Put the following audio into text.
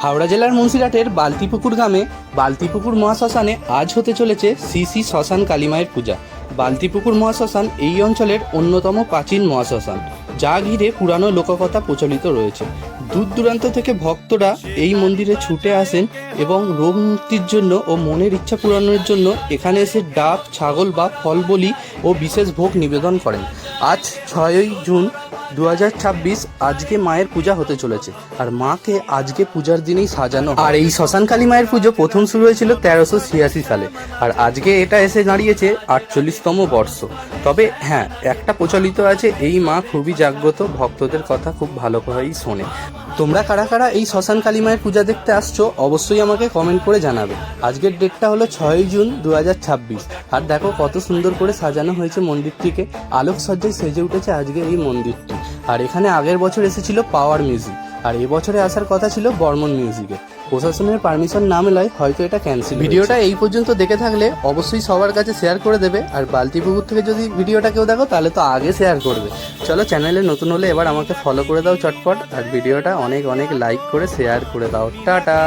হাওড়া জেলার মুন্সিরহাটের বালতিপুকুর গ্রামে বালতিপুকুর মহাশ্মশানে আজ হতে চলেছে শ্রী শ্রী শ্মশান কালীমায়ের পূজা। বালতিপুকুর মহাশ্মশান এই অঞ্চলের অন্যতম প্রাচীন মহাশ্মশান, যা ঘিরে পুরানো লোককথা প্রচলিত রয়েছে। দূর দূরান্ত থেকে ভক্তরা এই মন্দিরে ছুটে আসেন এবং রোগ মুক্তির জন্য ও মনের ইচ্ছা পূরণের জন্য এখানে এসে ডাব, ছাগল বা ফল বলি ও বিশেষ ভোগ নিবেদন করেন। আজ 6ই জুন 2026 আজকে মায়ের পূজা হতে চলেছে, আর মাকে আজকে পূজার দিনেই সাজানো। আর এই শ্মশান কালী মায়ের পুজো প্রথম শুরু হয়েছিল 1386 সালে, আর আজকে এটা এসে দাঁড়িয়েছে 48তম বর্ষ। তবে হ্যাঁ, একটা প্রচলিত আছে, এই মা খুবই জাগ্রত, ভক্তদের কথা খুব ভালোভাবেই শোনে। তোমরা কারা কারা এই শ্মশান কালী মায়ের পূজা দেখতে আসছো অবশ্যই আমাকে কমেন্ট করে জানাবে। আজকের ডেটটা হলো 6ই জুন 2026। আর দেখো কত সুন্দর করে সাজানো হয়েছে মন্দিরটিকে, আলোকসজ্জায় সেজে উঠেছে আজকে এই মন্দিরটি। আর এখানে আগের বছর এসেছিল পাওয়ার মিউজিক, আর এবছরে আসার কথা ছিল বর্মন মিউজিকে। প্রশাসনের পারমিশন না মেলায় হয়তো এটা ক্যান্সেল। ভিডিওটা এই পর্যন্ত দেখে থাকলে অবশ্যই সবার কাছে শেয়ার করে দেবে, আর বালতিপুকুর থেকে যদি ভিডিওটা কেউ দেখো তাহলে তো আগে শেয়ার করবে। চলো, চ্যানেলে নতুন হলে এবার আমাকে ফলো করে দাও চটপট, আর ভিডিওটা অনেক অনেক লাইক করে শেয়ার করে দাও। টাটা।